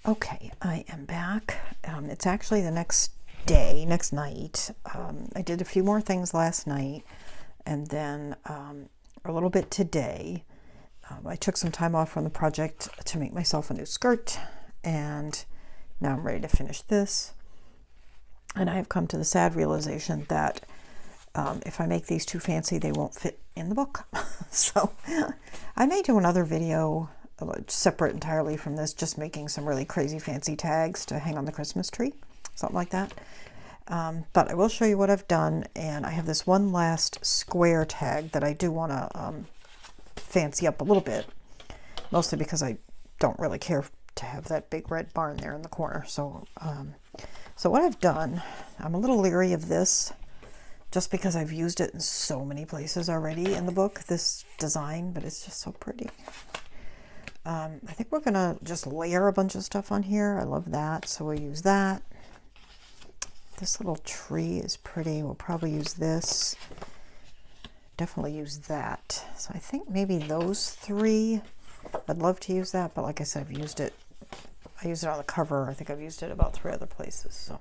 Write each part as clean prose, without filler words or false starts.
Okay, I am back. It's actually the next day, next night. I did a few more things last night and then a little bit today. I took some time off from the project to make myself a new skirt, and now I'm ready to finish this. And I have come to the sad realization that if I make these too fancy, they won't fit in the book. So I may do another video separate entirely from this, just making some really crazy fancy tags to hang on the Christmas tree, something like that. But I will show you what I've done, and I have this one last square tag that I do want to fancy up a little bit, mostly because I don't really care to have that big red barn there in the corner. So what I've done, I'm a little leery of this just because I've used it in so many places already in the book, this design, but it's just so pretty. I think we're gonna just layer a bunch of stuff on here. I love that, so we'll use that. This little tree is pretty. We'll probably use this. Definitely use that. So I think maybe those three. I'd love to use that, but like I said, I've used it. I used it on the cover. I think I've used it about 3 other places. So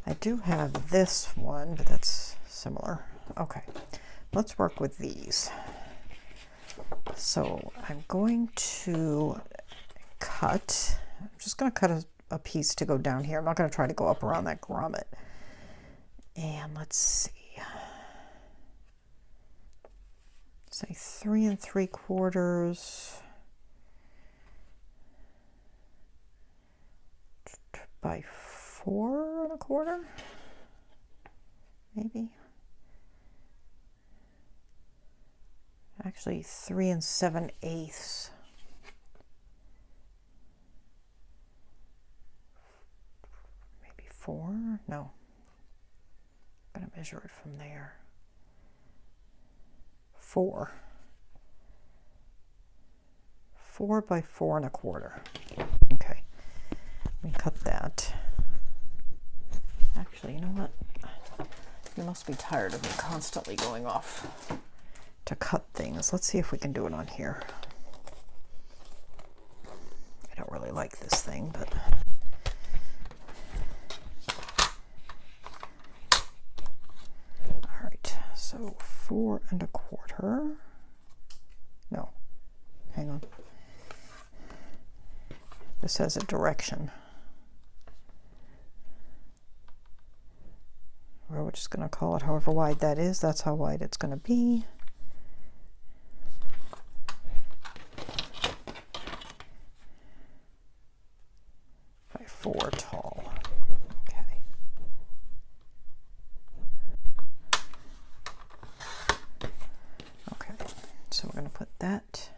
I do have this one, but that's similar. Okay, let's work with these. So I'm going to cut. I'm just going to cut a piece to go down here. I'm not going to try to go up around that grommet. And let's see. Say 3 3/4 by 4 1/4, maybe. Actually 3 7/8. Maybe 4? No. I'm gonna measure it from there. 4 by 4 1/4. Okay, let me cut that. Actually, you know what? You must be tired of me constantly going off to cut things. Let's see if we can do it on here. I don't really like this thing, but all right, so 4 1/4. No, hang on. This has a direction. We're just going to call it however wide that is. That's how wide it's going to be. By 4 tall. Okay. Okay, so we're going to put that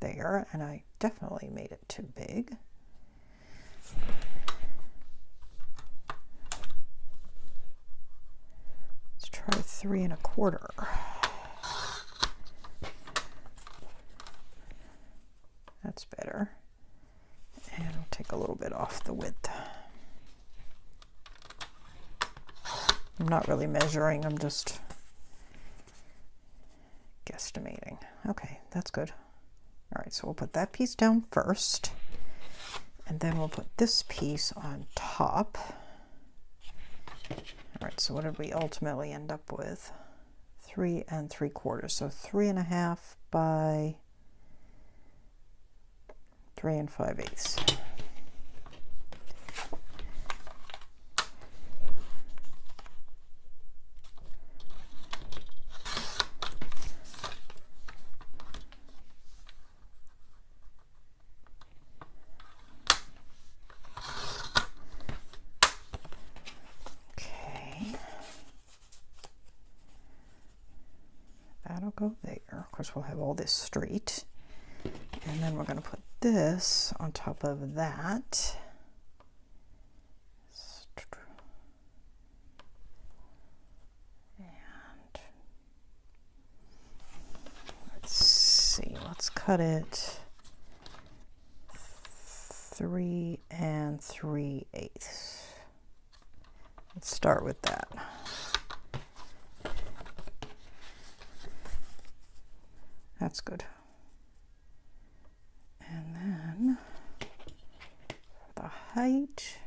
there, and I definitely made it too big. Let's try 3 1/4. That's better. And I'll take a little bit off the width. I'm not really measuring, I'm just guesstimating. Okay, that's good. All right, so we'll put that piece down first, and then we'll put this piece on top. All right, so what did we ultimately end up with? 3 3/4, so 3 1/2 by 3 5/8. That'll go there. Of course, we'll have all this straight. And then we're going to put this on top of that. And let's see, let's cut it 3 3/8. Let's start with that. That's good. And then height,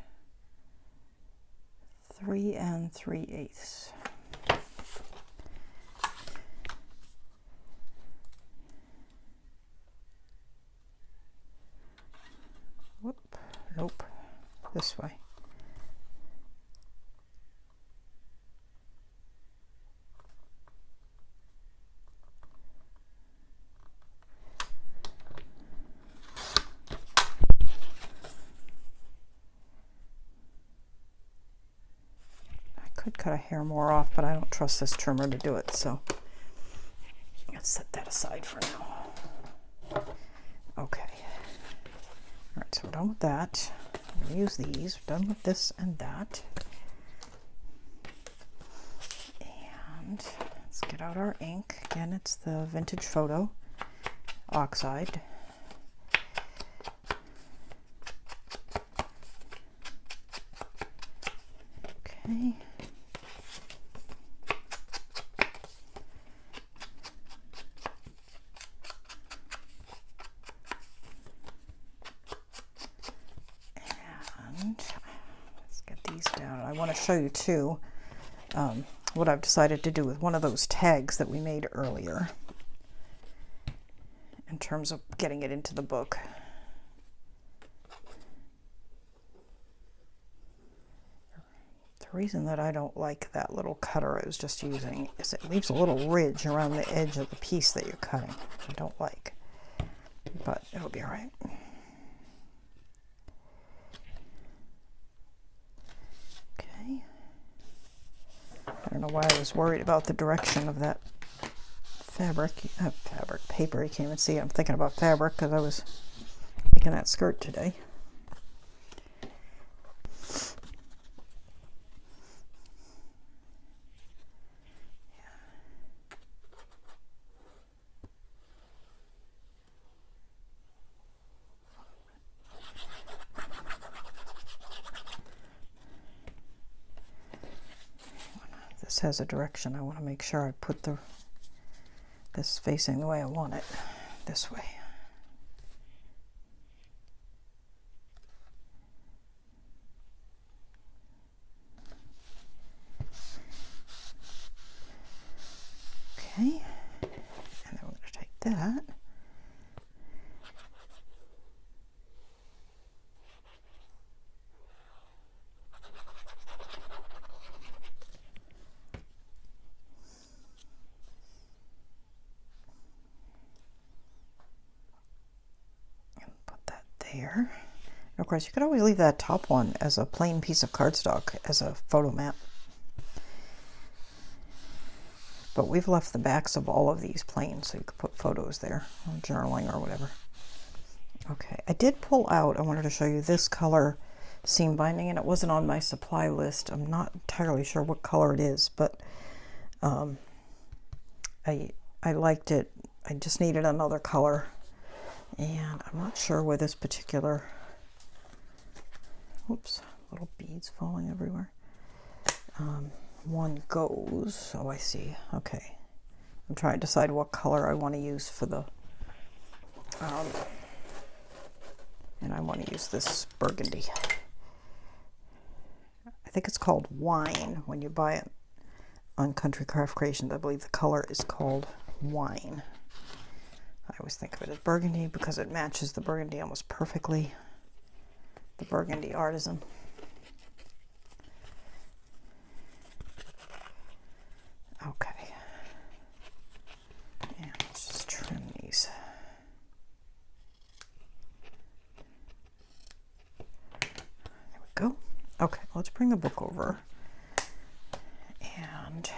3 3/8. Whoop, nope, this way. Could cut a hair more off, but I don't trust this trimmer to do it, so let's set that aside for now. Okay. All right, so we're done with that. I'm going to use these. We're done with this and that. And let's get out our ink. Again, it's the Vintage Photo Oxide. Okay. Let's get these down. I want to show you too what I've decided to do with one of those tags that we made earlier in terms of getting it into the book. The reason that I don't like that little cutter I was just using is it leaves a little ridge around the edge of the piece that you're cutting, which I don't like, but it'll be all right. I don't know why I was worried about the direction of that paper. You can't even see it. I'm thinking about fabric because I was making that skirt today. This has a direction. I want to make sure I put this facing the way I want it, this way. Okay, and then we're going to take that. There. And of course, you could always leave that top one as a plain piece of cardstock as a photo map. But we've left the backs of all of these plain, so you could put photos there, or journaling or whatever. Okay, I did pull out, I wanted to show you this color seam binding, and it wasn't on my supply list. I'm not entirely sure what color it is, but I liked it. I just needed another color. And I'm not sure where this particular, whoops, little beads falling everywhere, one goes. Oh, I see. Okay. I'm trying to decide what color I want to use for the, and I want to use this burgundy. I think it's called Wine when you buy it on Country Craft Creations. I believe the color is called Wine. I always think of it as burgundy because it matches the burgundy almost perfectly. The Burgundy Artisan. Okay. And let's just trim these. There we go. Okay, let's bring the book over. And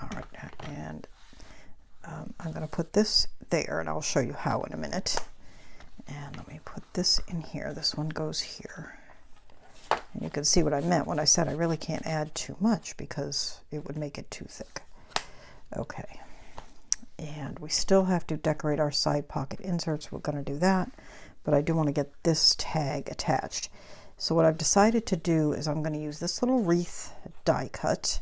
all right, and I'm going to put this there, and I'll show you how in a minute. And let me put this in here. This one goes here. And you can see what I meant when I said I really can't add too much because it would make it too thick. Okay. And we still have to decorate our side pocket inserts. We're going to do that, but I do want to get this tag attached. So what I've decided to do is I'm going to use this little wreath die cut.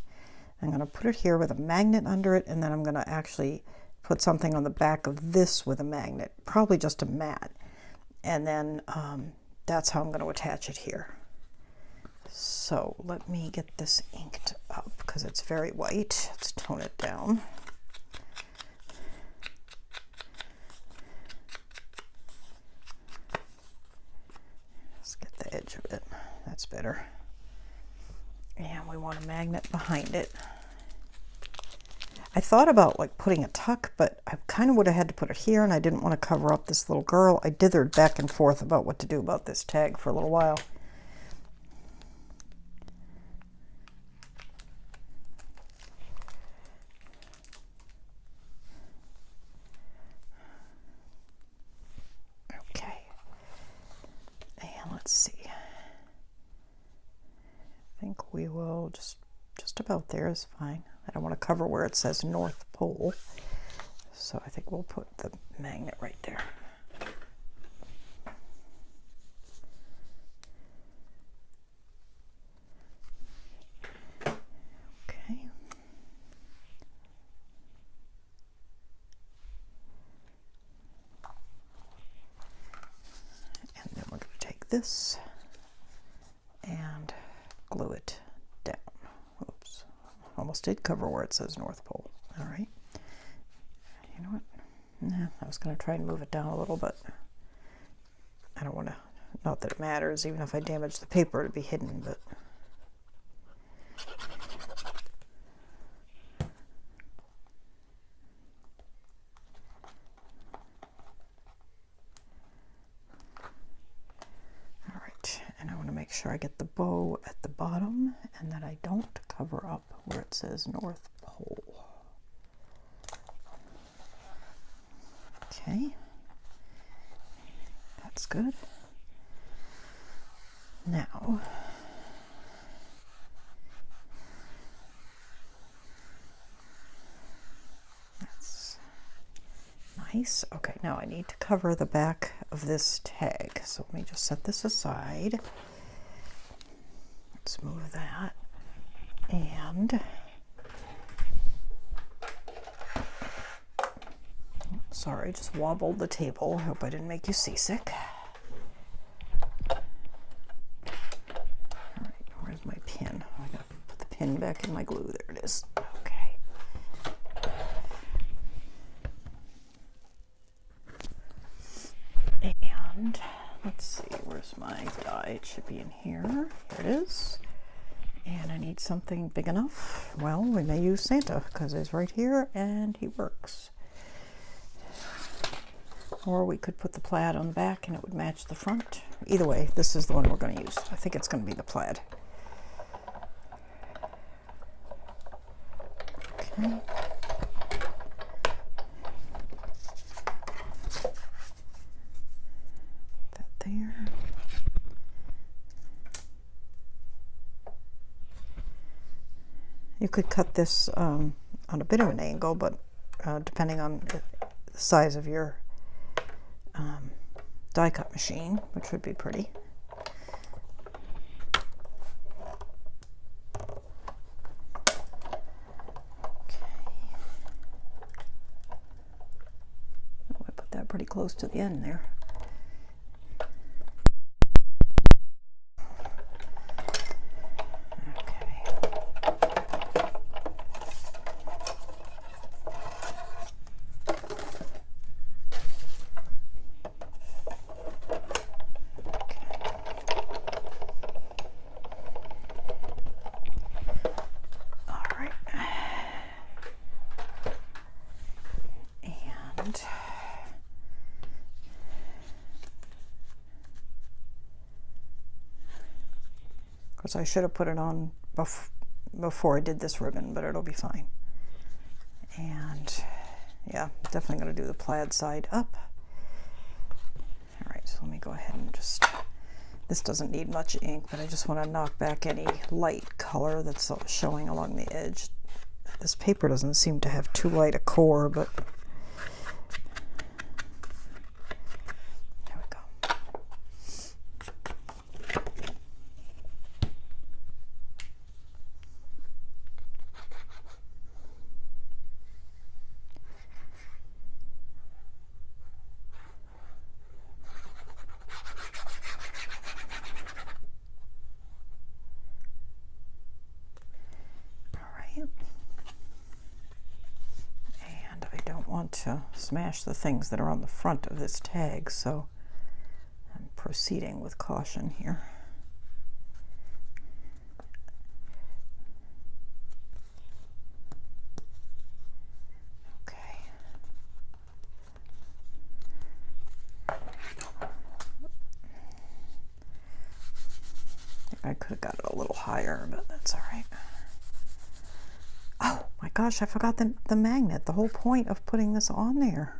I'm going to put it here with a magnet under it, and then I'm going to actually put something on the back of this with a magnet, probably just a mat. and then that's how I'm going to attach it here. So let me get this inked up because it's very white. Let's tone it down. Let's get the edge of it. That's better. And we want a magnet behind it. I thought about like putting a tuck, but I kind of would have had to put it here, and I didn't want to cover up this little girl. I dithered back and forth about what to do about this tag for a little while. Okay, and let's see. I think we will just about there is fine. I don't want to cover where it says North Pole, so I think we'll put the magnet right there. Okay. And then we're going to take this and glue it down. Oops. Almost did cover where it says North Pole. All right. You know what? Nah, I was going to try and move it down a little, but I don't want to, not that it matters, even if I damage the paper, it'd be hidden, but. All right, and I want to make sure I get the bow at the bottom and that I don't cover up where it says North Pole. Okay, that's good. Now, that's nice. Okay, now I need to cover the back of this tag. So let me just set this aside. Let's move that. And sorry, just wobbled the table. I hope I didn't make you seasick. All right, where's my pin? I gotta put the pin back in my glue. There it is. Okay. And let's see, where's my die? It should be in here. Here it is. And I need something big enough. Well, we may use Santa because he's right here and he works. Or we could put the plaid on the back and it would match the front. Either way, this is the one we're going to use. I think it's going to be the plaid. Okay. That there. You could cut this on a bit of an angle, but depending on the size of your die cut machine, which would be pretty. Okay. Oh, I put that pretty close to the end there. I should have put it on before I did this ribbon, but it'll be fine. And yeah, definitely going to do the plaid side up. All right, so let me go ahead and just, this doesn't need much ink, but I just want to knock back any light color that's showing along the edge. This paper doesn't seem to have too light a core, but there we go. want to smash the things that are on the front of this tag, so I'm proceeding with caution here. Okay. I could have got it a little higher, but that's all right. Oh my gosh, I forgot the magnet, the whole point of putting this on there.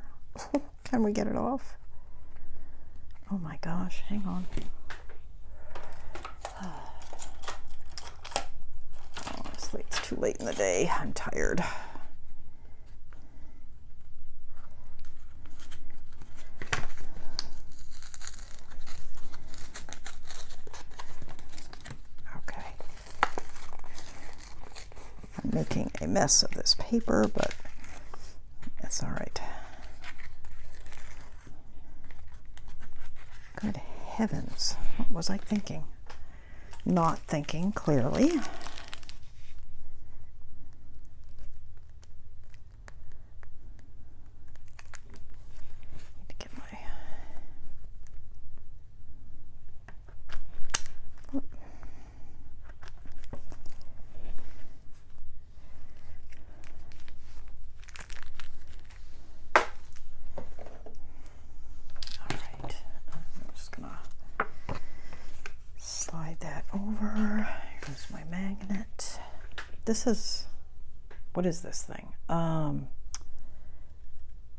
Can we get it off? Oh my gosh, hang on. Honestly, it's too late in the day. I'm tired. Making a mess of this paper, but it's all right. Good heavens, what was I thinking? Not thinking clearly. Need to get my over. Here's my magnet. This is, what is this thing?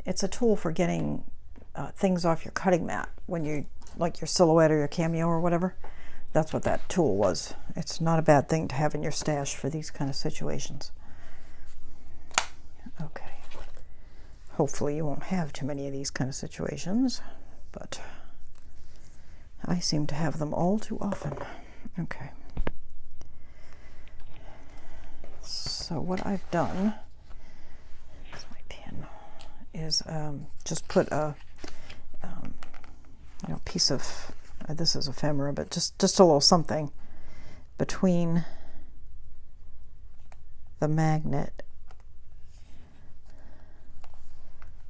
It's a tool for getting things off your cutting mat when you, like your silhouette or your cameo or whatever. That's what that tool was. It's not a bad thing to have in your stash for these kind of situations. Okay. Hopefully you won't have too many of these kind of situations, but I seem to have them all too often. Okay. So what I've done, here's my pen, is just put a piece of, this is ephemera, but just a little something between the magnet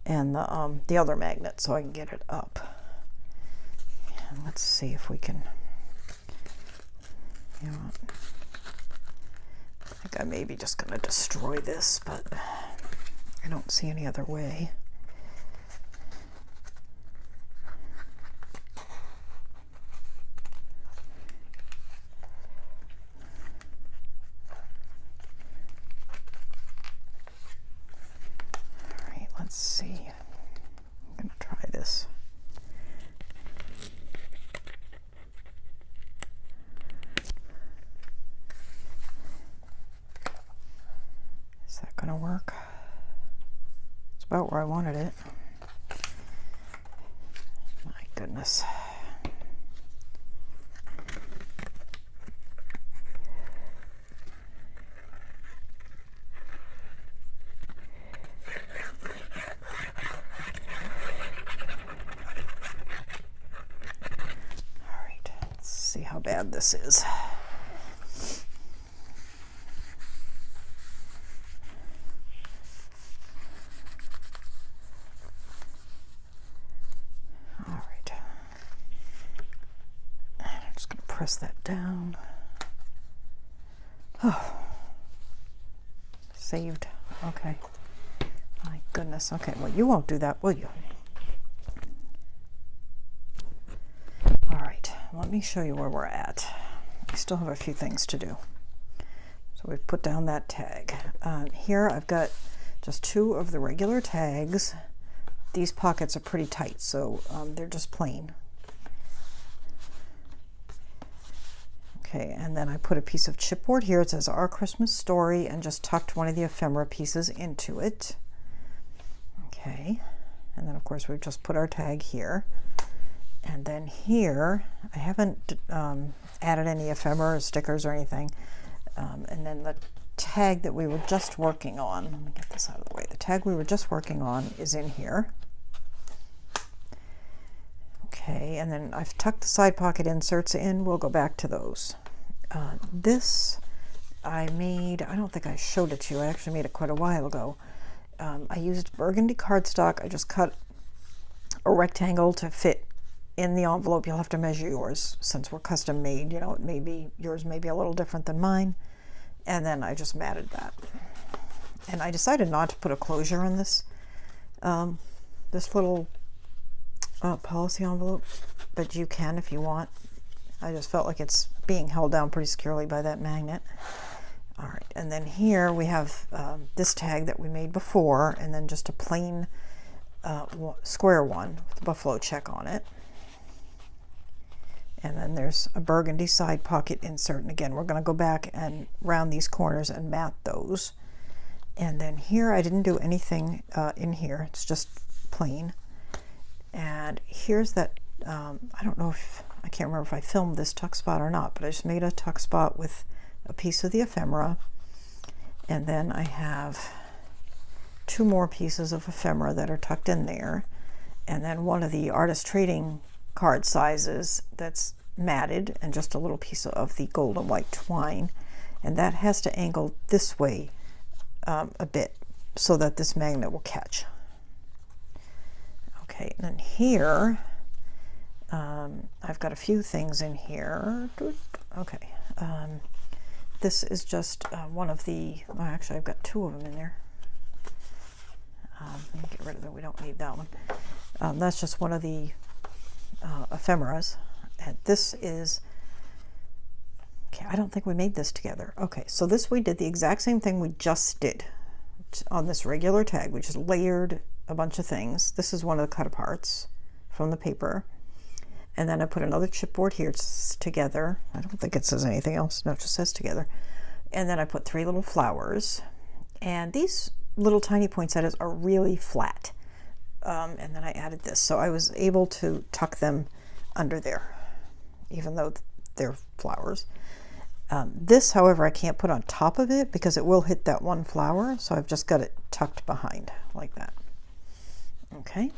and the other magnet so I can get it up. And let's see if we can, you know, I think I may be just going to destroy this, but I don't see any other way. All right, let's see. I'm going to try this. Is that going to work? It's about where I wanted it. My goodness. All right, let's see how bad this is. Press that down. Oh, saved. Okay. My goodness. Okay, well, you won't do that, will you? All right, let me show you where we're at. We still have a few things to do. So we've put down that tag. Here I've got just 2 of the regular tags. These pockets are pretty tight, so they're just plain. Okay, and then I put a piece of chipboard here. It says Our Christmas Story, and just tucked one of the ephemera pieces into it. Okay, and then of course we've just put our tag here. And then here, I haven't added any ephemera or stickers or anything. And then the tag that we were just working on, let me get this out of the way. The tag we were just working on is in here. Okay, and then I've tucked the side pocket inserts in. We'll go back to those. This I made, I don't think I showed it to you. I actually made it quite a while ago. I used burgundy cardstock. I just cut a rectangle to fit in the envelope. You'll have to measure yours since we're custom made. You know, it may be, yours may be a little different than mine. And then I just matted that. And I decided not to put a closure on this, this little policy envelope, but you can if you want. I just felt like it's being held down pretty securely by that magnet. All right, and then here we have this tag that we made before, and then just a plain square one with a buffalo check on it. And then there's a burgundy side pocket insert, and again, we're going to go back and round these corners and mat those. And then here, I didn't do anything in here, it's just plain. And here's that, I don't know if, I can't remember if I filmed this tuck spot or not, but I just made a tuck spot with a piece of the ephemera. And then I have 2 more pieces of ephemera that are tucked in there. And then one of the artist trading card sizes that's matted, and just a little piece of the gold and white twine. And that has to angle this way a bit so that this magnet will catch. Okay, and then here, I've got a few things in here. Okay, this is just one of the, oh, actually I've got 2 of them in there. Let me get rid of that, we don't need that one. That's just one of the ephemeras. And this is, okay, I don't think we made this together. Okay, so this, we did the exact same thing we just did on this regular tag. We just layered a bunch of things. This is one of the cut aparts from the paper. And then I put another chipboard here together. I don't think it says anything else. No, it just says together. And then I put 3 little flowers. And these little tiny poinsettias are really flat. And then I added this. So I was able to tuck them under there, even though they're flowers. This, however, I can't put on top of it because it will hit that one flower. So I've just got it tucked behind like that. Okay.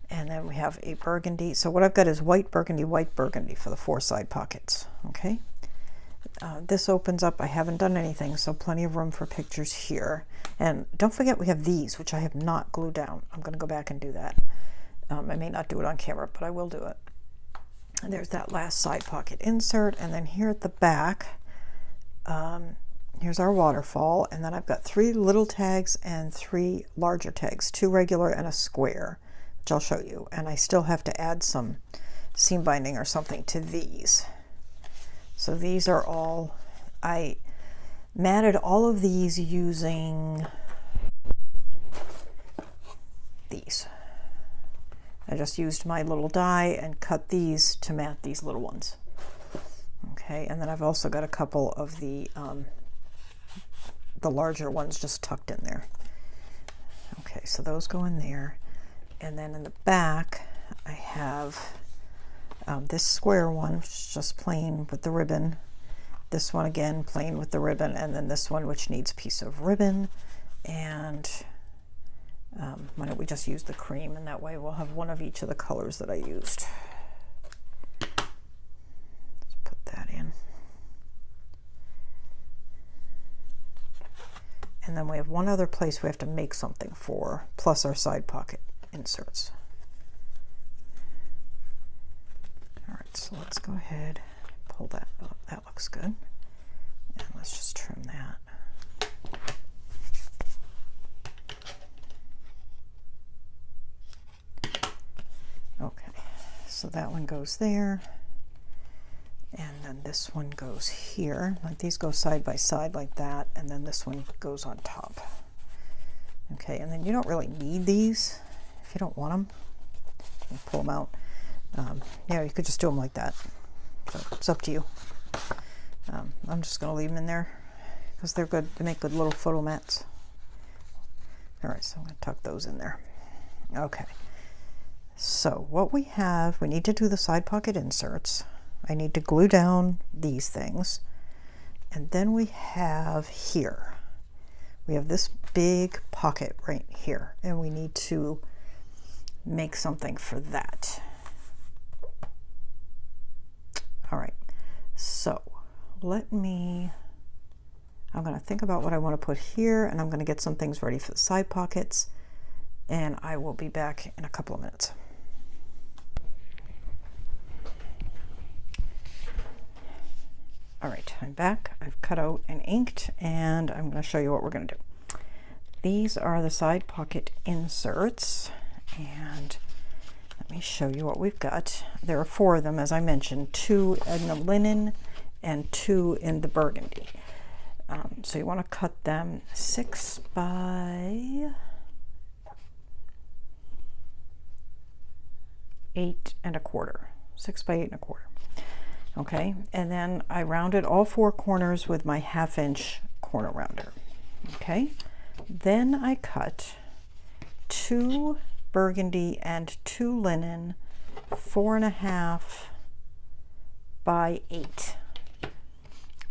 And then we have a burgundy. So what I've got is white burgundy for the 4 side pockets. Okay. This opens up. I haven't done anything, so plenty of room for pictures here. And don't forget we have these, which I have not glued down. I'm going to go back and do that. I may not do it on camera, but I will do it. And there's that last side pocket insert. And then here at the back, here's our waterfall. And then I've got 3 little tags and 3 larger tags, 2 regular and a square, which I'll show you. And I still have to add some seam binding or something to these. So these are all, I matted all of these using these. I just used my little die and cut these to mat these little ones. Okay, and then I've also got a couple of the larger ones just tucked in there. Okay, so those go in there. And then in the back, I have this square one, which is just plain with the ribbon. This one again, plain with the ribbon, and then this one, which needs a piece of ribbon. And why don't we just use the cream, and that way we'll have one of each of the colors that I used. Let's put that in. And then we have one other place we have to make something for, plus our side pocket inserts. All right, so let's go ahead, pull that up. That looks good. And let's just trim that. Okay, so that one goes there. And then this one goes here. Like these go side by side like that. And then this one goes on top. Okay, and then you don't really need these if you don't want them. You pull them out. Yeah, you could just do them like that. So it's up to you. I'm just going to leave them in there because they're good. They make good little photo mats. All right, so I'm going to tuck those in there. Okay. So what we have, we need to do the side pocket inserts. I need to glue down these things. And then we have here, we have this big pocket right here, and we need to make something for that. All right, so let me, I'm going to think about what I want to put here, and I'm going to get some things ready for the side pockets, and I will be back in a couple of minutes. All right, I'm back. I've cut out and inked, and I'm going to show you what we're going to do. These are the side pocket inserts, and let me show you what we've got. There are 4 of them, as I mentioned, 2 in the linen and 2 in the burgundy. So you want to cut them 6 by 8 1/4. 6 by 8 1/4. Okay, and then I rounded all 4 corners with my 1/2 inch corner rounder. Okay, then I cut 2 burgundy and 2 linen, 4 1/2 by 8.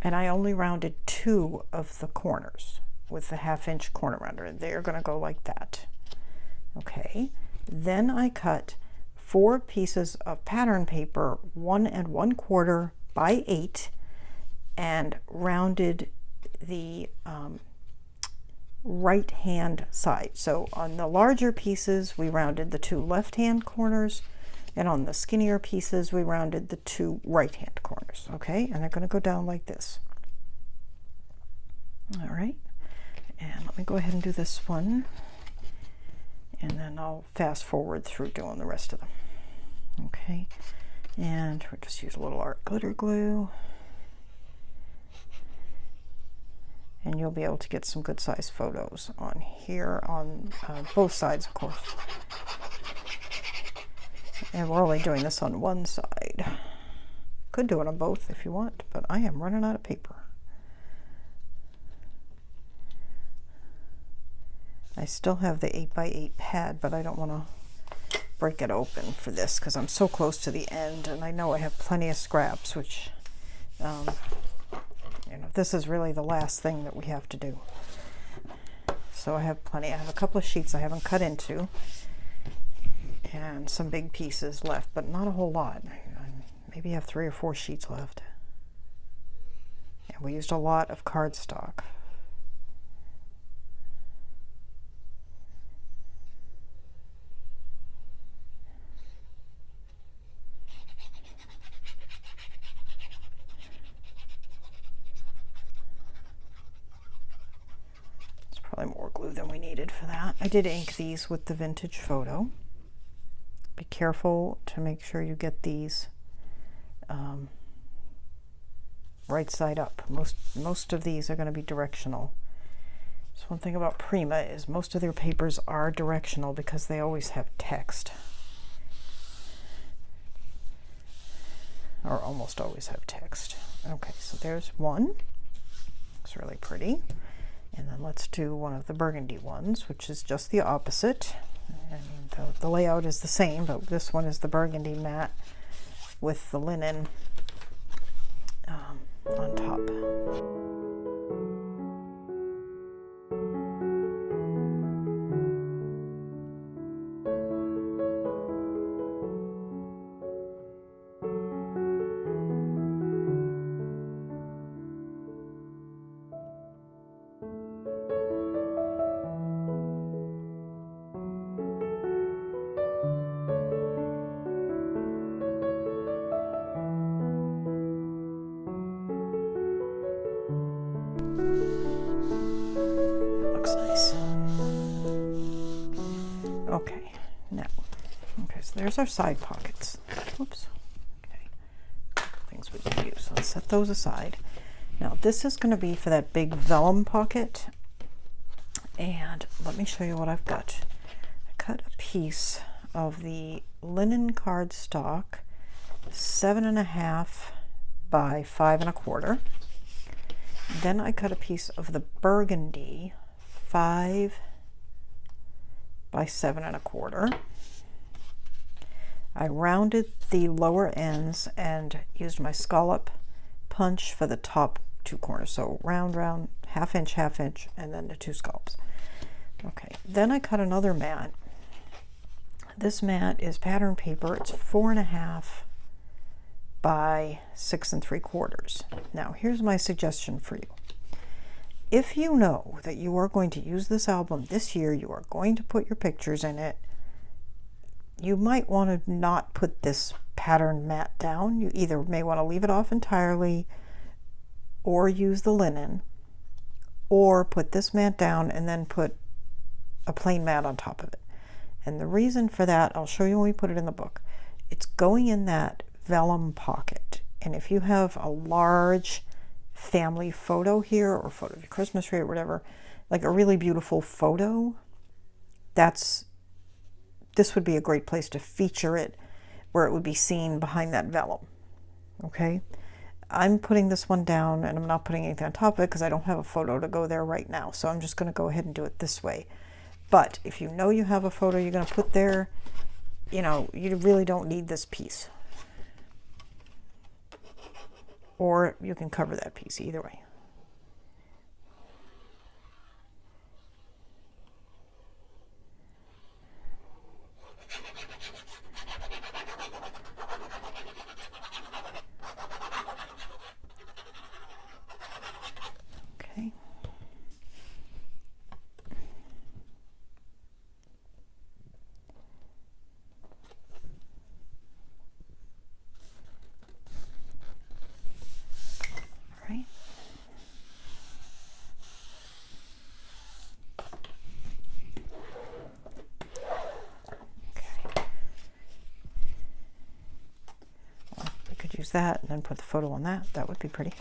And I only rounded 2 of the corners with the 1/2 inch corner rounder. They're going to go like that. Okay, then I cut 4 pieces of pattern paper, 1 1/4 by 8, and rounded the right hand side. So on the larger pieces, we rounded the 2 left hand corners, and on the skinnier pieces, we rounded the 2 right hand corners. Okay, and they're going to go down like this. All right, and let me go ahead and do this one, and then I'll fast forward through doing the rest of them. Okay, and we'll just use a little art glitter glue, and you'll be able to get some good size photos on here on both sides, of course. And we're only doing this on one side. Could do it on both if you want, but I am running out of paper. I still have the 8 by 8 pad, but I don't want to break it open for this because I'm so close to the end, and I know I have plenty of scraps, which you know, this is really the last thing that we have to do. So I have plenty. I have a couple of sheets I haven't cut into, and some big pieces left, but not a whole lot. I maybe have 3 or 4 sheets left. And we used a lot of cardstock. Probably more glue than we needed for that. I did ink these with the vintage photo. Be careful to make sure you get these right side up. Most of these are going to be directional. So one thing about Prima is most of their papers are directional because they always have text, or almost always have text. Okay, so there's one. It's really pretty. And then let's do one of the burgundy ones, which is just the opposite. I mean, the layout is the same, but this one is the burgundy matte with the linen on top. Okay, now, so there's our side pockets. Oops. Okay, things we can use. Let's set those aside. Now, this is going to be for that big vellum pocket, and let me show you what I've got. I cut a piece of the linen cardstock, 7 1/2 by 5 1/4. Then I cut a piece of the burgundy, 5 by 7 1/4. I rounded the lower ends and used my scallop punch for the top 2 corners. So round, 1/2 inch, 1/2 inch, and then the 2 scallops. Okay, then I cut another mat. This mat is pattern paper. It's 4 1/2 by 6 3/4. Now, here's my suggestion for you. if you know that you are going to use this album this year, you are going to put your pictures in it, you might want to not put this pattern mat down. You either may want to leave it off entirely or use the linen, or put this mat down and then put a plain mat on top of it. And the reason for that, I'll show you when we put it in the book. It's going in that vellum pocket. And if you have a large family photo here, or photo of your Christmas tree or whatever, like a really beautiful photo, this would be a great place to feature it, where it would be seen behind that vellum. Okay, I'm putting this one down and I'm not putting anything on top of it because I don't have a photo to go there right now, so I'm just going to go ahead and do it this way. But if you know you have a photo you're going to put there, you know, you really don't need this piece. Or you can cover that piece, either way. Okay. Use that and then put the photo on that. That would be pretty.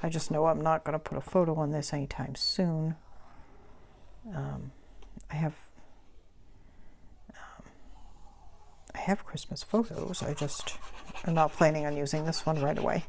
I just know I'm not going to put a photo on this anytime soon. I have Christmas photos. I just am not planning on using this one right away.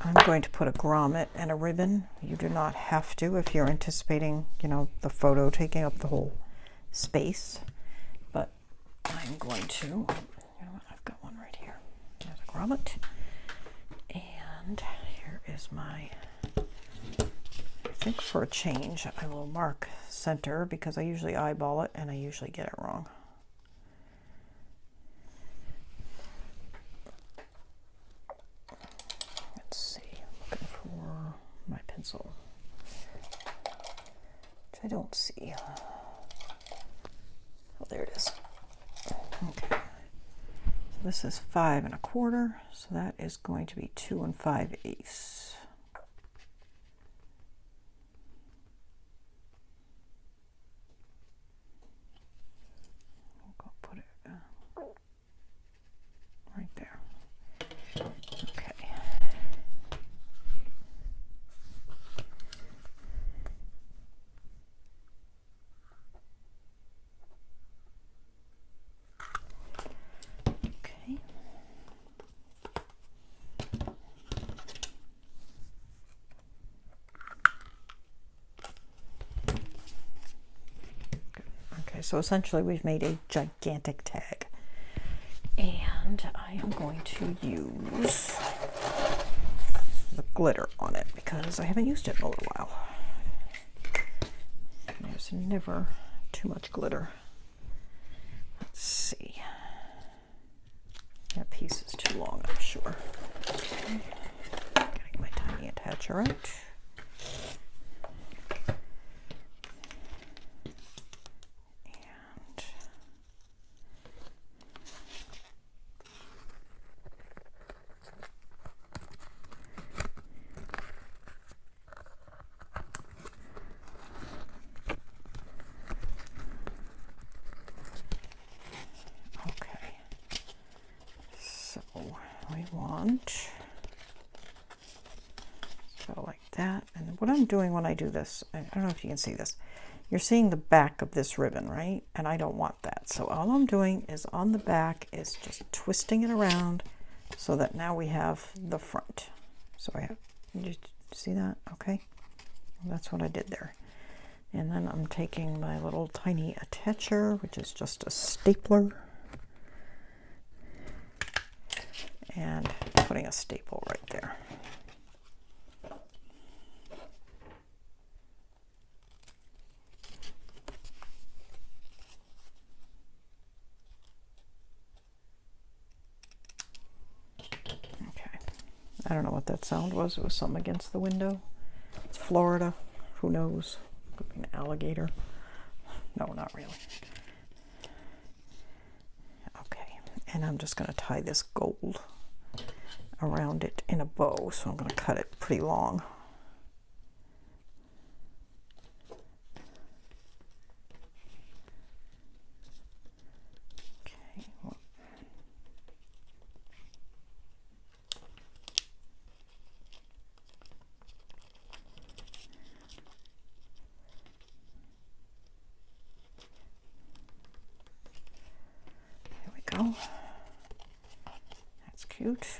I'm going to put a grommet and a ribbon. You do not have to if you're anticipating, you know, the photo taking up the whole space. But I'm going to, you know what, I've got one right here. There's a grommet. And here is my, I think for a change, I will mark center because I usually eyeball it and I usually get it wrong. My pencil, which I don't see. Oh, there it is. Okay. So this is 5 1/4, so that is going to be 2 5/8. I'll put it right there. Okay. So essentially we've made a gigantic tag, and I am going to use the glitter on it because I haven't used it in a little while. There's never too much glitter. Let's see. That piece is too long, I'm sure. Okay. Getting my tiny attacher out. So like that, and what I'm doing when I do this, I don't know if you can see this, you're seeing the back of this ribbon, right? And I don't want that, so all I'm doing is on the back is just twisting it around so that now we have the front. So I have, you see that? Okay, that's what I did there. And then I'm taking my little tiny attacher, which is just a stapler, and putting a staple right there. Okay, I don't know what that sound was. It was something against the window. It's Florida. Who knows? Could be an alligator. No, not really. Okay, and I'm just going to tie this gold around it in a bow, so I'm going to cut it pretty long. Okay. There we go. That's cute.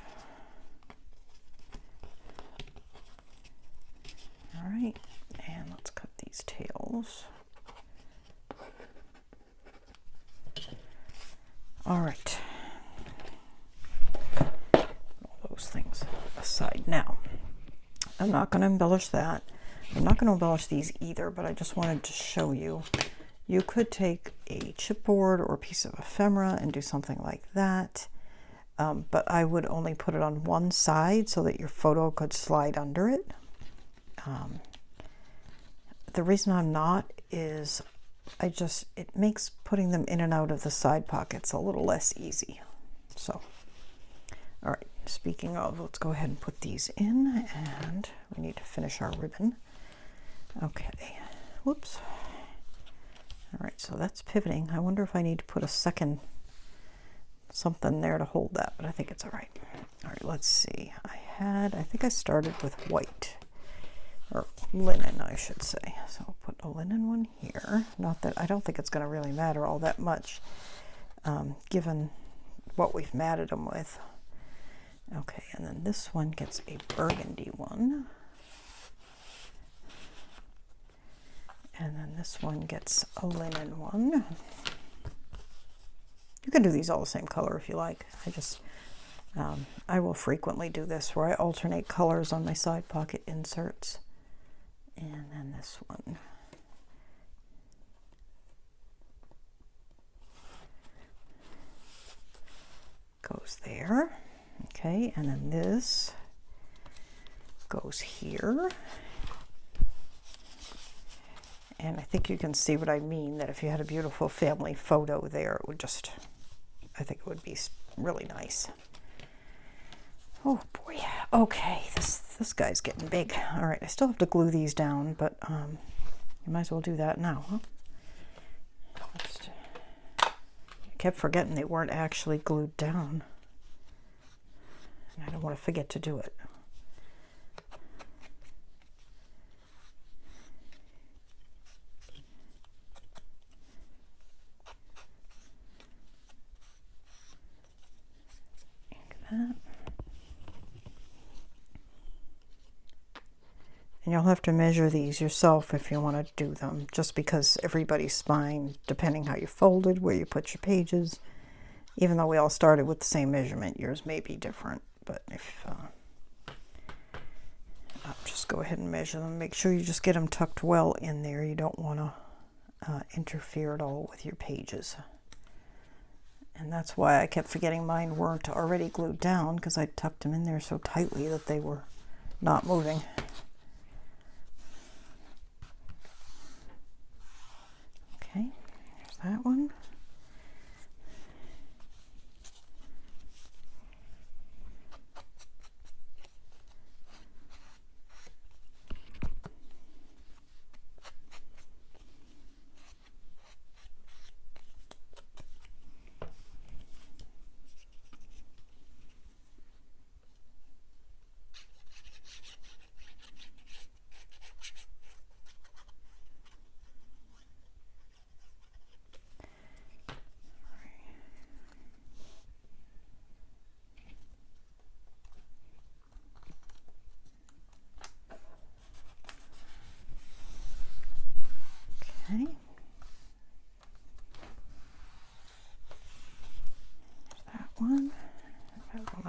All right, and let's cut these tails. All right, all those things aside. Now, I'm not going to embellish that. I'm not going to embellish these either, but I just wanted to show you. You could take a chipboard or a piece of ephemera and do something like that, but I would only put it on one side so that your photo could slide under it. The reason I'm not is it makes putting them in and out of the side pockets a little less easy. So, all right, speaking of, let's go ahead and put these in, and we need to finish our ribbon. Okay, whoops. All right, so that's pivoting. I wonder if I need to put a second something there to hold that, but I think it's all right. All right, let's see. I think I started with white. Or linen, I should say. So I'll put a linen one here. Not that I don't think it's going to really matter all that much, given what we've matted them with. Okay, and then this one gets a burgundy one. And then this one gets a linen one. You can do these all the same color if you like. I will frequently do this where I alternate colors on my side pocket inserts. And then this one. Goes there. Okay, and then this goes here. And I think you can see what I mean, that if you had a beautiful family photo there, it would just, I think it would be really nice. Oh boy. Okay, this guy's getting big. All right, I still have to glue these down, but you might as well do that now, huh? I kept forgetting they weren't actually glued down. And I don't want to forget to do it. Like that. And you'll have to measure these yourself if you want to do them, just because everybody's spine, depending how you folded, where you put your pages, even though we all started with the same measurement, yours may be different. But if just go ahead and measure them. Make sure you just get them tucked well in there. You don't want to interfere at all with your pages. And that's why I kept forgetting mine weren't already glued down, because I tucked them in there so tightly that they were not moving. Okay, there's that one.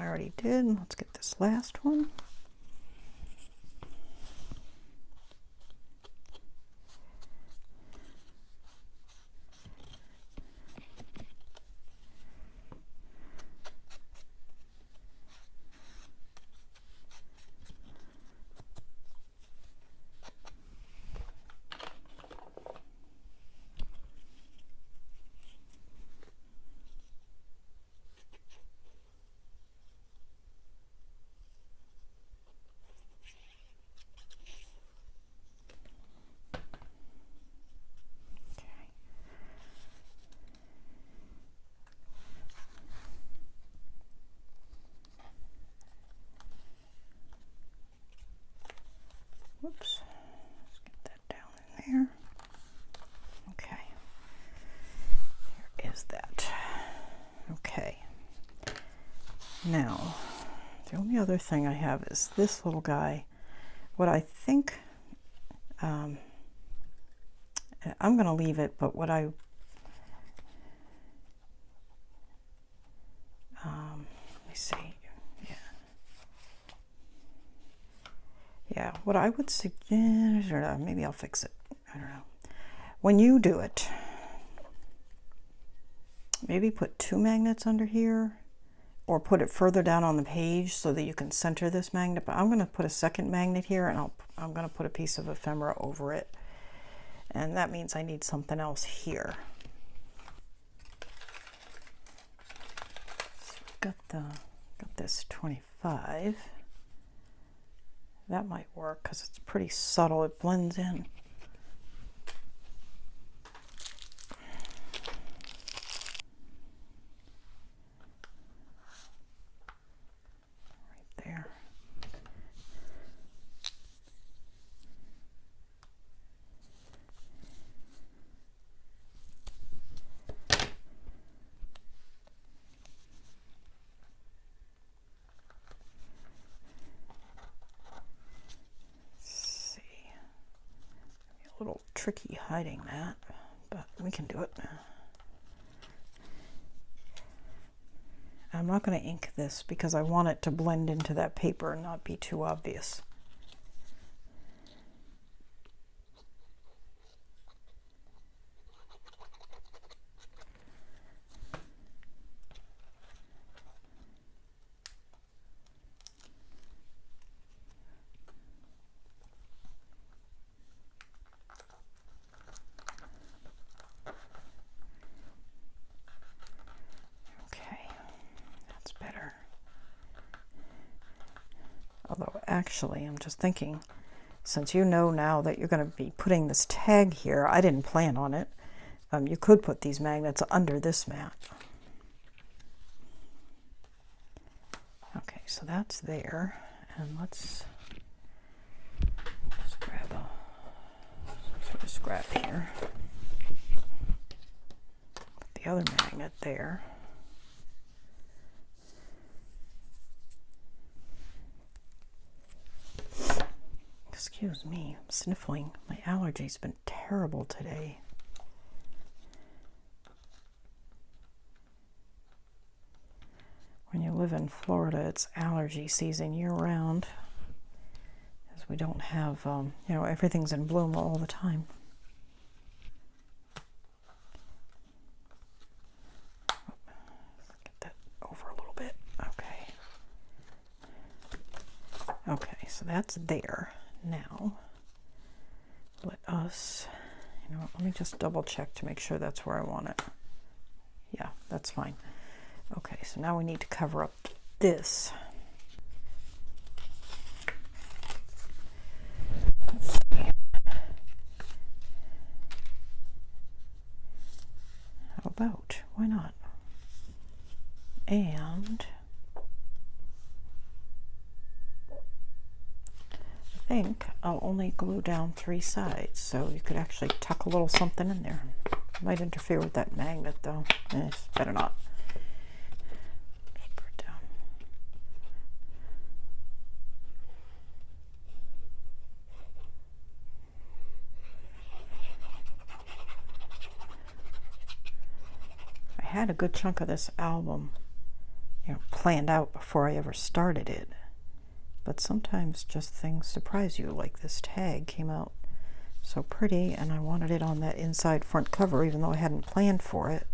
I already did. Let's get this last one. Whoops, let's get that down in there. Okay, here is that. Okay, now the only other thing I have is this little guy. What I think, I'm going to leave it, but what I, let me see. Yeah, what I would suggest, or maybe I'll fix it, I don't know. When you do it, maybe put 2 magnets under here, or put it further down on the page so that you can center this magnet. But I'm going to put a second magnet here, and I'm going to put a piece of ephemera over it. And that means I need something else here. So got this 25. That might work because it's pretty subtle. It blends in. Right there. A little tricky hiding that, but we can do it. I'm not going to ink this because I want it to blend into that paper and not be too obvious. Although actually, I'm just thinking, since you know now that you're going to be putting this tag here, I didn't plan on it. You could put these magnets under this mat. Okay, so that's there. And let's just grab some sort of scrap here. Put the other magnet there. Excuse me, I'm sniffling. My allergy's been terrible today. When you live in Florida, it's allergy season year-round, as we don't have, you know, everything's in bloom all the time. Get that over a little bit. Okay. Okay, so that's there. Now, let us, you know what, let me just double check to make sure that's where I want it. Yeah, that's fine. Okay, so now we need to cover up this. Let's see. How about, why not? And I think I'll only glue down 3 sides, so you could actually tuck a little something in there. Might interfere with that magnet though. Better not. Just put it down. I had a good chunk of this album planned out before I ever started it. But sometimes just things surprise you, like this tag came out so pretty and I wanted it on that inside front cover even though I hadn't planned for it.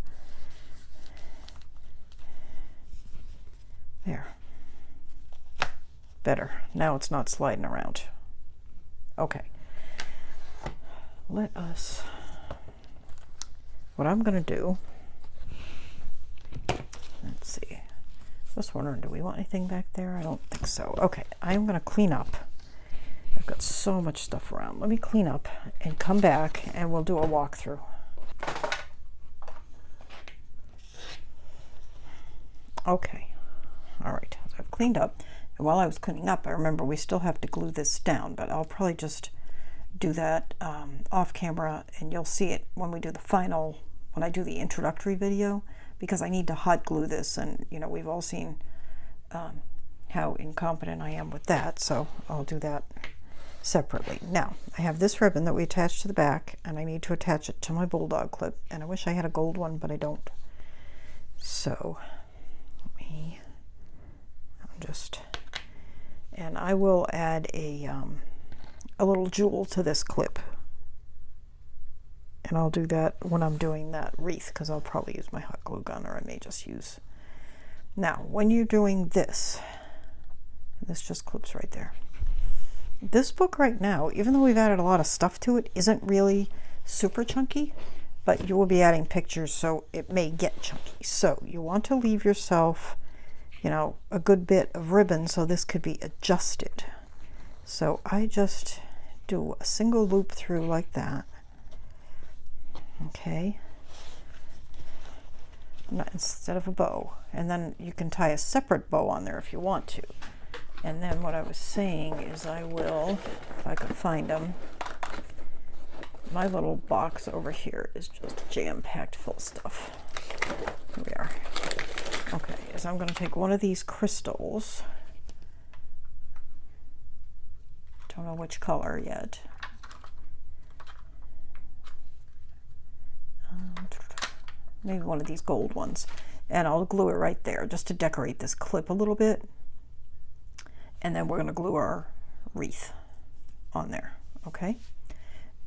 There. Better. Now it's not sliding around. Okay. What I'm going to do, let's see. Just wondering, do we want anything back there? I don't think so. Okay, I'm going to clean up. I've got so much stuff around. Let me clean up and come back and we'll do a walkthrough. Okay, all right, so I've cleaned up. And while I was cleaning up, I remember we still have to glue this down, but I'll probably just do that off camera and you'll see it when we do the final, when I do the introductory video, because I need to hot glue this, and we've all seen how incompetent I am with that, so I'll do that separately. Now I have this ribbon that we attach to the back and I need to attach it to my bulldog clip, and I wish I had a gold one but I don't, so and I will add a little jewel to this clip, and I'll do that when I'm doing that wreath, because I'll probably use my hot glue gun, or I may just use. Now when you're doing this just clips right there. This book right now, even though we've added a lot of stuff to it, isn't really super chunky, but you will be adding pictures, so it may get chunky. So you want to leave yourself a good bit of ribbon so this could be adjusted. So I just do a single loop through like that. Okay, instead of a bow, and then you can tie a separate bow on there if you want to. And then what I was saying is I will, if I can find them, my little box over here is just jam-packed full of stuff. Here we are. Okay, so I'm going to take one of these crystals. Don't know which color yet. Maybe one of these gold ones, and I'll glue it right there just to decorate this clip a little bit, and then we're going to glue our wreath on there. Okay,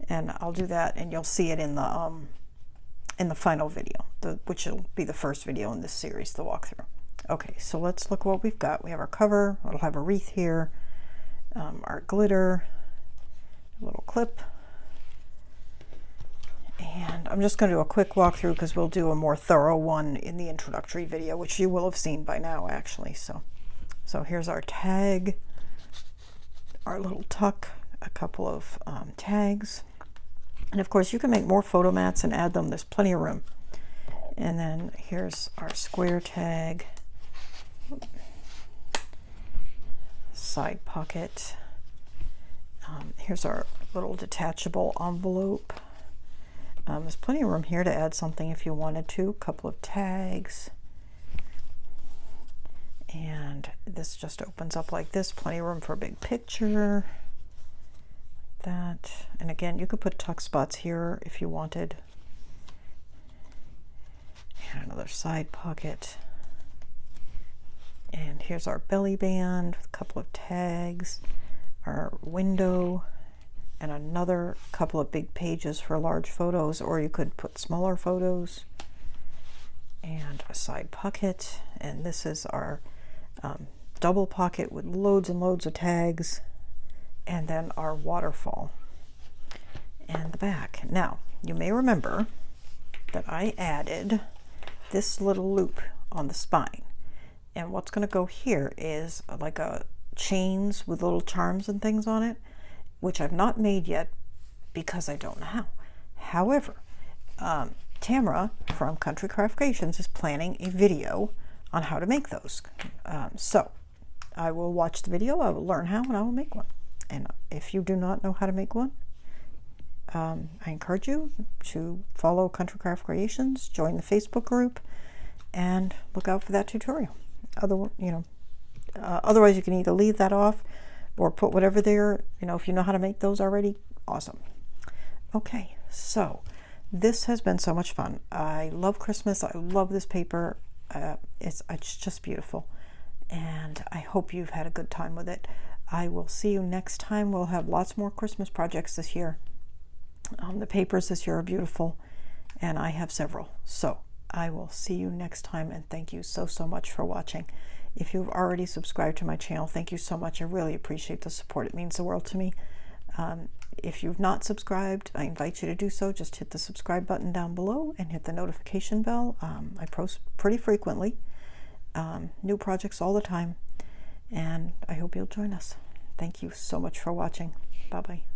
and I'll do that and you'll see it in the final video, which will be the first video in this series, the walkthrough. Okay, so let's look what we've got. We have our cover, it'll have a wreath here, our glitter, a little clip. And I'm just going to do a quick walkthrough because we'll do a more thorough one in the introductory video, which you will have seen by now actually. So here's our tag, our little tuck, a couple of tags, and of course you can make more photo mats and add them. There's plenty of room. And then here's our square tag, side pocket. Here's our little detachable envelope. There's plenty of room here to add something if you wanted to. A couple of tags. And this just opens up like this. Plenty of room for a big picture. Like that. And again, you could put tuck spots here if you wanted. And another side pocket. And here's our belly band with a couple of tags. Our window. And another couple of big pages for large photos, or you could put smaller photos, and a side pocket. And this is our double pocket with loads and loads of tags, and then our waterfall and the back. Now you may remember that I added this little loop on the spine, and what's going to go here is like a chains with little charms and things on it, which I've not made yet because I don't know how. However, Tamara from Country Craft Creations is planning a video on how to make those. So I will watch the video, I will learn how, and I will make one. And if you do not know how to make one, I encourage you to follow Country Craft Creations, join the Facebook group, and look out for that tutorial. Otherwise you can either leave that off or put whatever there, if you know how to make those already, awesome. Okay, so this has been so much fun. I love Christmas. I love this paper. It's just beautiful, and I hope you've had a good time with it. I will see you next time. We'll have lots more Christmas projects this year. The papers this year are beautiful, and I have several. So I will see you next time, and thank you so much for watching. If you've already subscribed to my channel, thank you so much. I really appreciate the support. It means the world to me. If you've not subscribed, I invite you to do so. Just hit the subscribe button down below and hit the notification bell. I post pretty frequently, new projects all the time, and I hope you'll join us. Thank you so much for watching. Bye-bye.